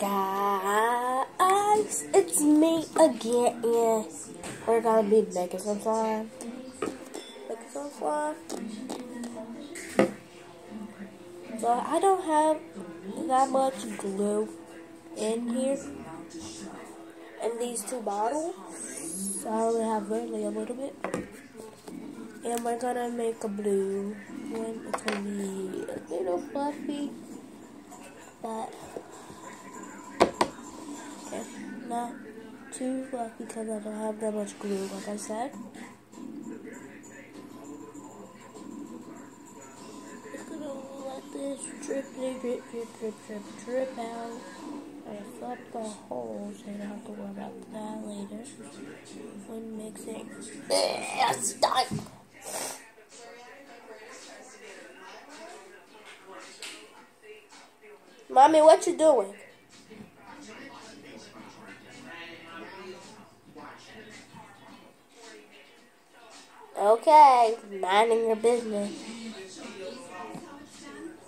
guys, it's me again, and we're gonna be making some slime. So I don't have that much glue in here, in these two bottles. So I only have really a little bit. And we're gonna make a blue one. It's gonna be a little fluffy, but okay, not too fluffy because I don't have that much glue, like I said. Just gonna let this drip out. I fill up the holes, so I don't have to worry about that later when mixing. It's done. Mommy, what you doing? Okay, minding your business.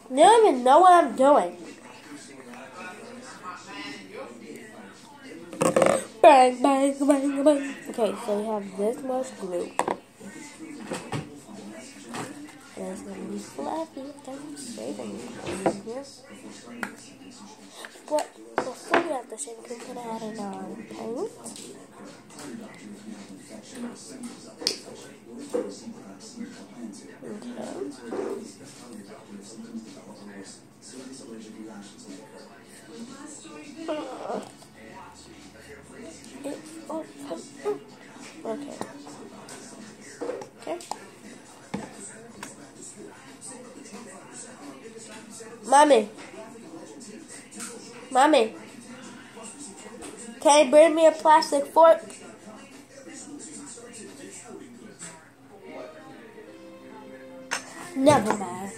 You don't even know what I'm doing. Bang, bang, bang, bang. Okay, so we have this much glue. And it's going to be fluffy. I'm shaving here. But before we have the shave, we're going to add in our paint. Okay. Okay. Mommy, can you bring me a plastic fork? Never mind.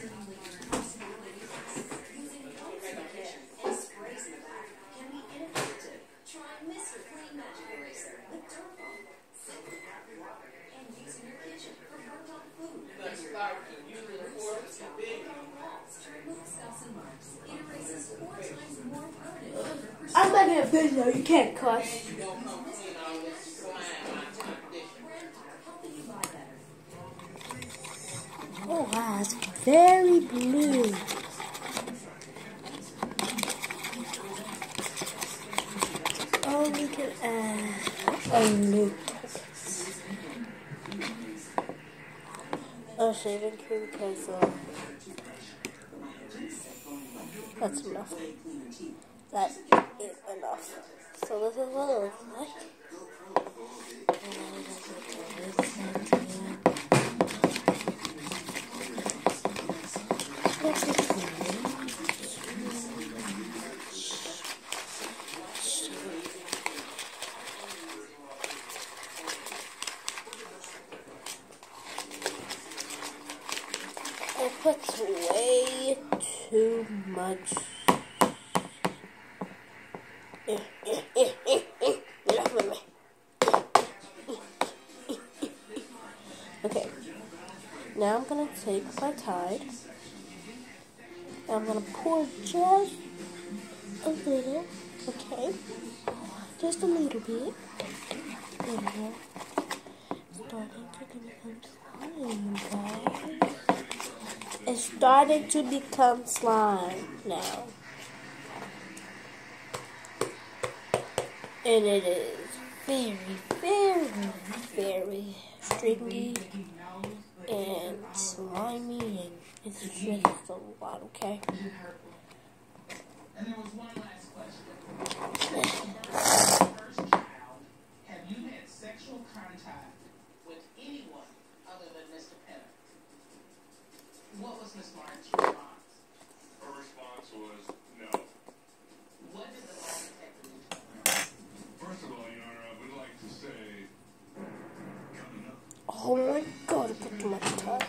I'm making a video, you can't cuss. Oh wow, it's very blue. Oh, we can add a little shaving cream because that's enough. That is enough. So this is what it looks like. I put way too much. Okay, now I'm gonna take my Tide, and I'm gonna pour just a little, okay? Just a little bit. There we go. It's starting to become slime now. And it is very, very, very stringy and slimy, and it's just a lot, okay? And there was one last question. First child, have you had sexual contact with anyone other than Mr. Penner? What was Miss Martin's response? Her response was no. What did the lie detector do? First of all, Your Honor, I would like to say, coming up. Oh my God, I put too much time.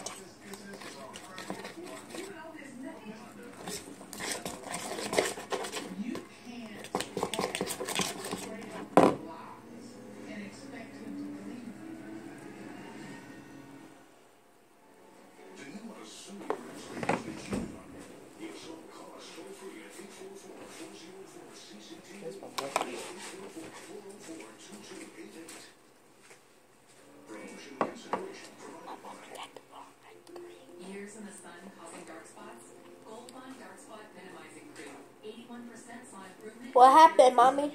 Years in the sun causing dark spots. Gold Bond Dark Spot Minimizing Cream. 81% saw improvement. What happened, mommy?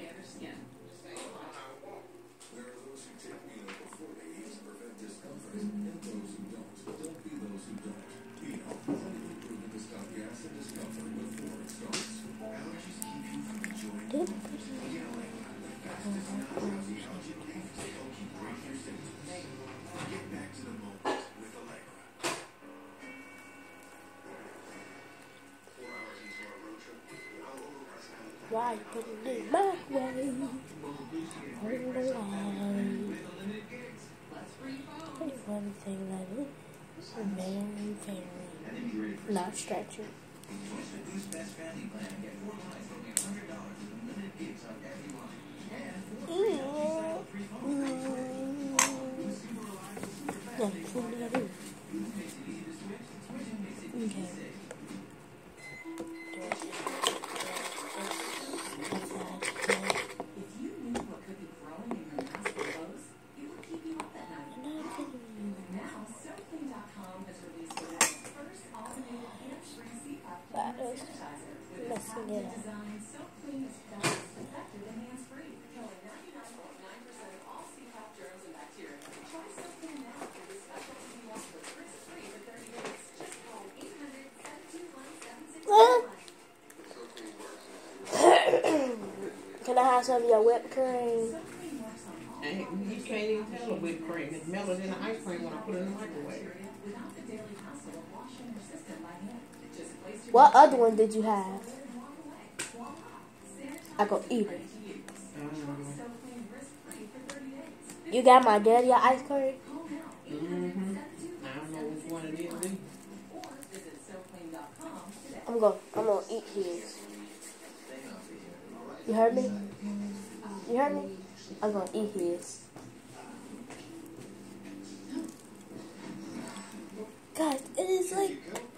Why couldn't it my way? Hold the line. Only one thing that is very, very not stretching. Messing it up. Can I have some of your whipped cream? You can't even tell a whipped cream. It's melted in the ice cream when I put it in the microwave. What other one did you have? I go eat it. You got my daddy ice cream? Mm-hmm. I don't know which one it is. I'm gonna eat his. You heard me? You heard me? I'm gonna eat his. Guys, it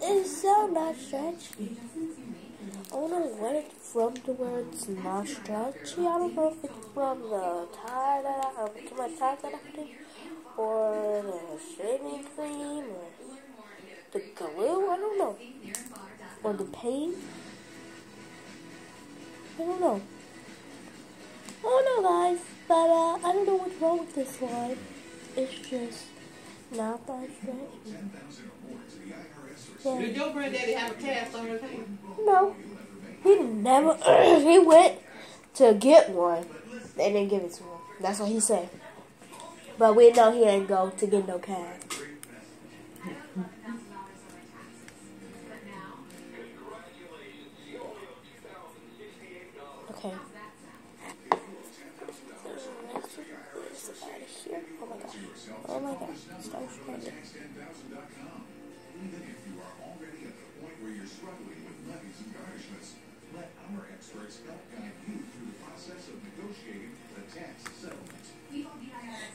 is so not stretchy. I don't know what it's from the word it's not stretchy. I don't know if it's from the tire that too much tire that I put in, or the shaving cream, or the glue, I don't know. Or the paint. I don't know. I don't know, guys. But I don't know what's wrong with this slime. It's just not that stretchy. Yeah. Did your granddaddy have a cast on his hand? No. He never, he went to get one. They didn't give it to him. That's what he said. But we know he ain't go to get no cast. Okay. Oh my god. Stop scrolling. Even if you are already at the point where you're struggling with levies and garnishments, let our experts help guide you through the process of negotiating the tax settlement.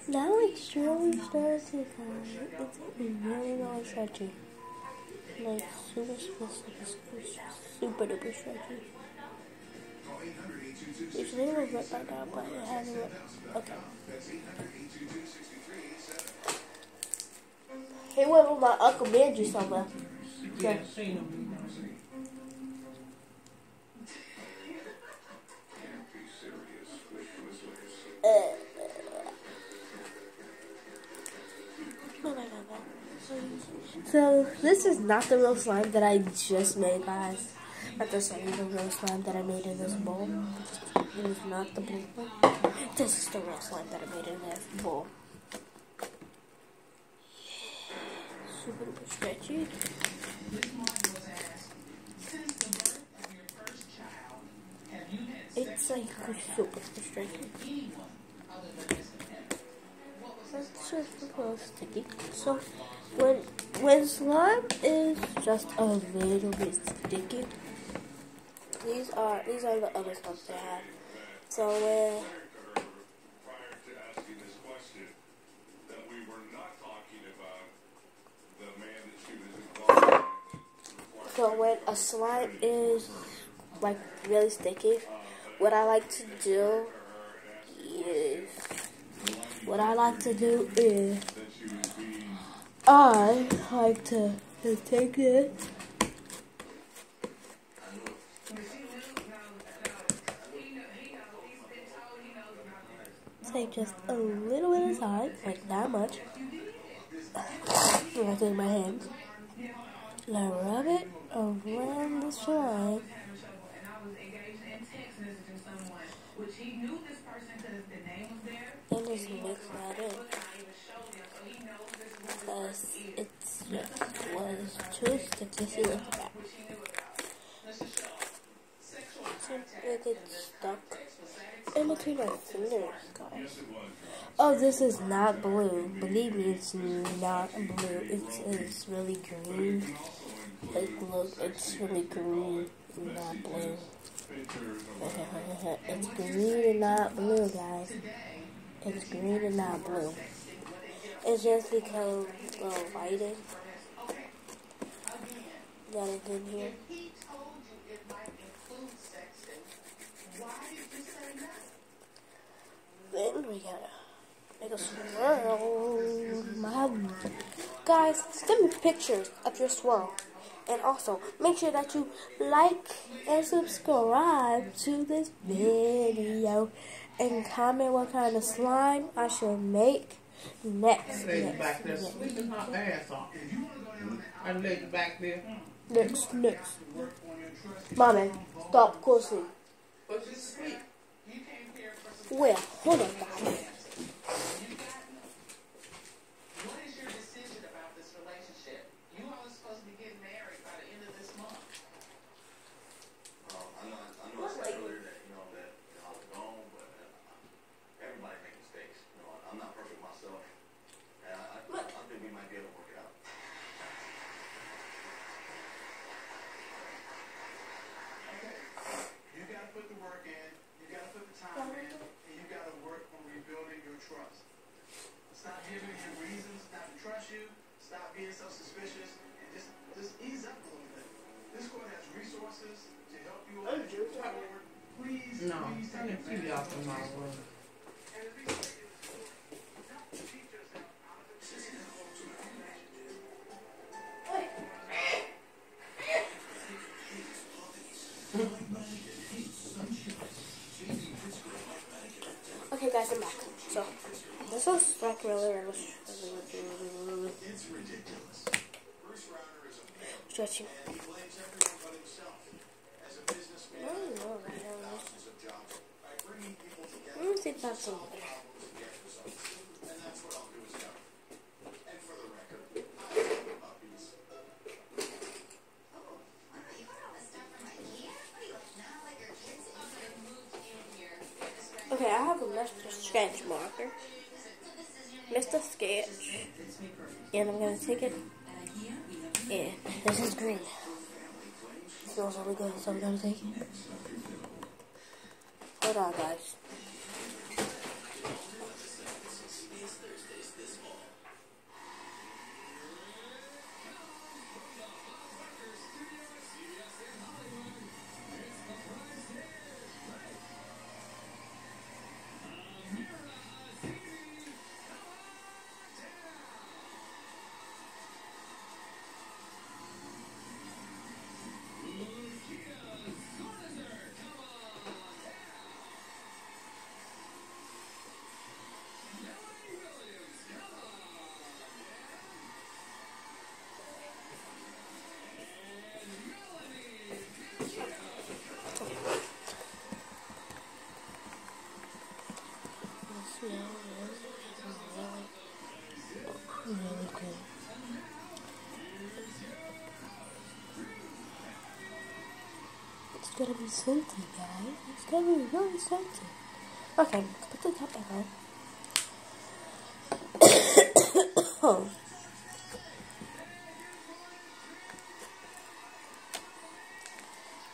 Now it's really starting to come. It's really, really stretchy. Like super duper stretchy. It's really ripped right now, but it hasn't ripped. Okay. He went with my Uncle Benji somewhere. Yeah, seen him. So this is not the real slime that I just made, guys. Not the same the real slime that I made in this bowl. It is not the blue one. This is the real slime that I made in this bowl. Super duper stretchy. It's like super stretchy. It's just a little sticky. So when slime is just a little bit sticky, these are the other slimes they have. So when when a slime is like really sticky, what I like to do is what I like to do is I like to take it. Take just a little bit of time, like that much. And I take my hands and I rub it around the slime. And just mix that in. Because it's just was too sticky to look at. So it gets stuck in between my fingers, guys. Oh, this is not blue. Believe me, it's not blue. It's really green. Like, look, it's really green, not blue. It's green and not blue, guys. It's green and not blue. It's just because the lighting that is in here. Then we gotta make a swirl. Guys, send me pictures of your swirl. And also, make sure that you like and subscribe to this video. And comment what kind of slime I should make next. Next. Mommy, stop cursing. Well, hold on, guys. What is your decision about this relationship? You all are supposed to be getting married by the end of this month. I know I said earlier that, I was gone, but everybody makes mistakes. I'm not perfect myself. And I think we might be able to work it out. Okay. You got to put the work in. You got to put the time in. And you got to work on rebuilding your trust. Stop giving him reasons not to trust you. Stop being so suspicious. And just ease up a little bit. This court has resources to help you all move forward. Please, No, please turn the take TV off in my room. And the reason is don't cheat yourself out of the decision. Okay, guys, I'm back. So, this was like really stretching. Let me see if that's over there. Okay, I have a Mr. Sketch marker. Mr. Sketch. And I'm going to take it. And this is green. It smells really good, so I'm going to take it. Hold on, guys. Really good. It's gonna be salty, guys. It's gonna be really salty. Okay, put the top back on.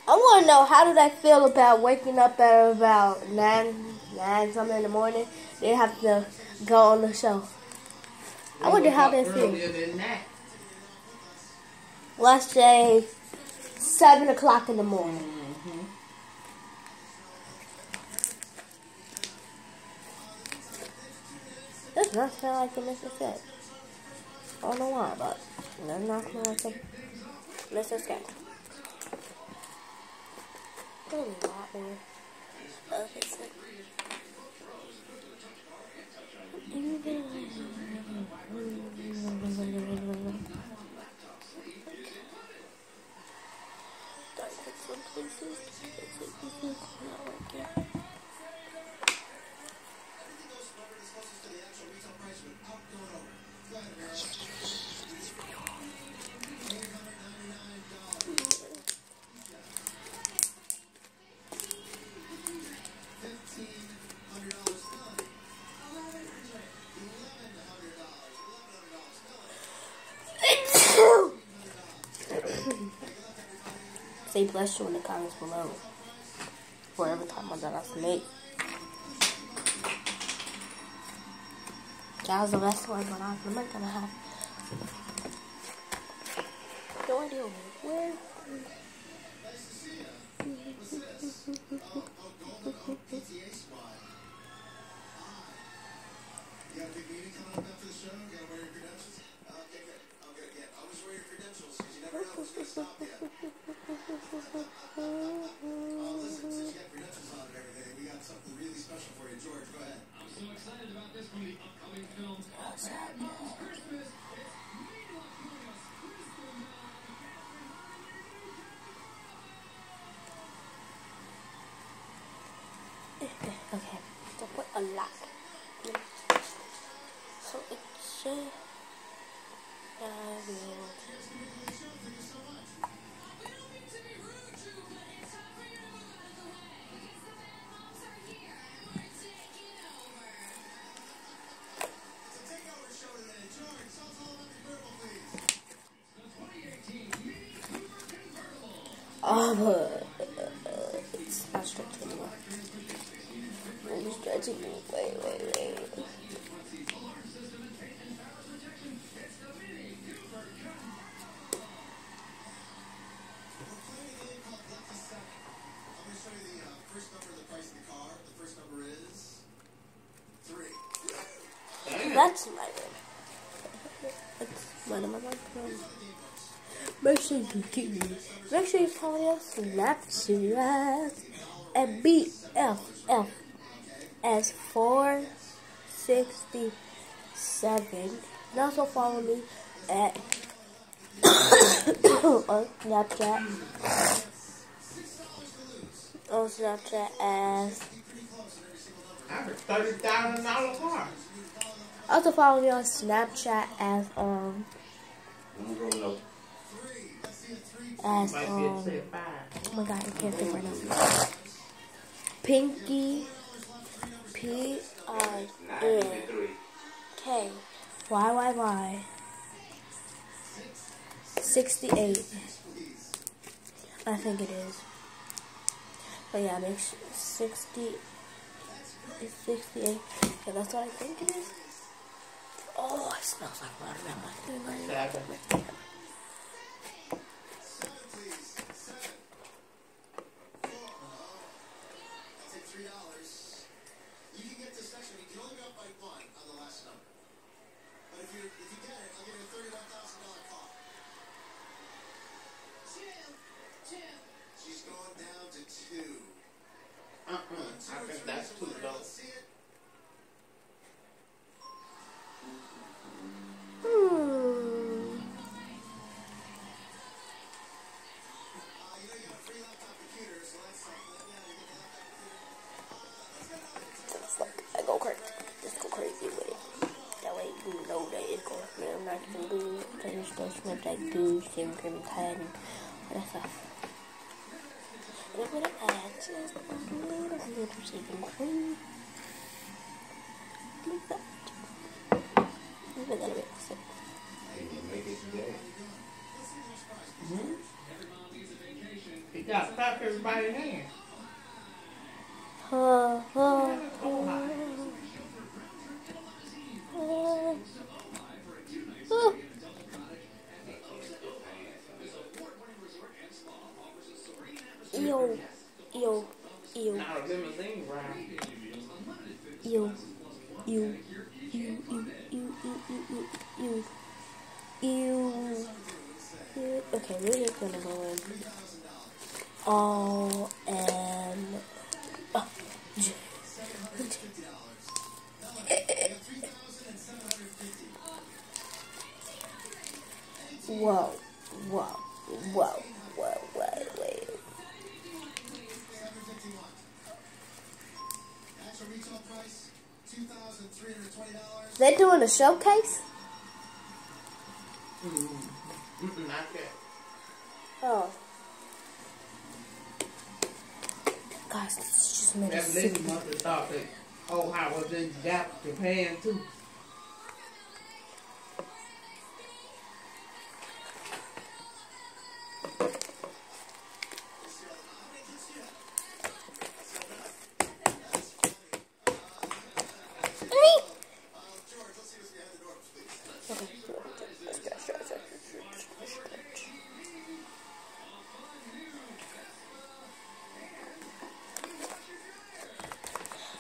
I want to know, how did I feel about waking up at about 9 something in the morning? They have to go on the show. I wonder how they feel. Let's say 7 o'clock in the morning. does not smell like the Mississippi. I don't know why, but it does not smell like the Mississippi. There's a lot more. Okay, so. Some places, it's not working. Say bless you in the comments below for every time that I snake. That was the best one, but I'm not gonna have no idea where. You got a big meeting coming up after the show? You gotta wear your credentials? Okay, good. Okay, yeah. Always wear your credentials because you never know what's gonna stop you. Listen, since you got credentials on and everything, we got something really special for you. George, go ahead. I'm so excited about this from the upcoming film. Christmas. Okay, so put a lot. So it should. It's not stretching anymore. It's stretching. Wait. That's my name. That's my name. Make sure you follow us on Snapchat at BFFS467. And also follow me at on Snapchat. On Snapchat as $30,000 car. also follow me on Snapchat as oh my god, I can't think right now. Pinky PINKYYY 68. I think it is. But yeah, make sure 68. Yeah, that's what I think it is. Oh, it smells like watermelon. She's going down to 2. I think that's too low. Just go crazy with it. That way you know that it's going to smell nice and good. Then it's going to smell like good, shaving cream and Tide and all that stuff. And I'm going to add just a little shaving cream. Like that. Leave it a little bit. So. You got to clap everybody's hand. Ew. Okay, we're just gonna go in. Oh, and whoa, wait. They're doing a showcase? Not yet. Oh. Guys, this just made That us lady sick. must have thought that Ohio was in Japan too.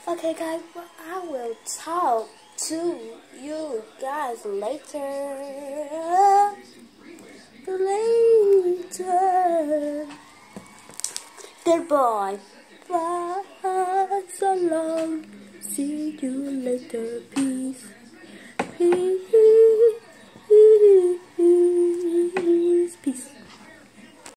Okay, guys, well, I will talk to you guys later. Goodbye. Bye. So long. See you later. Peace.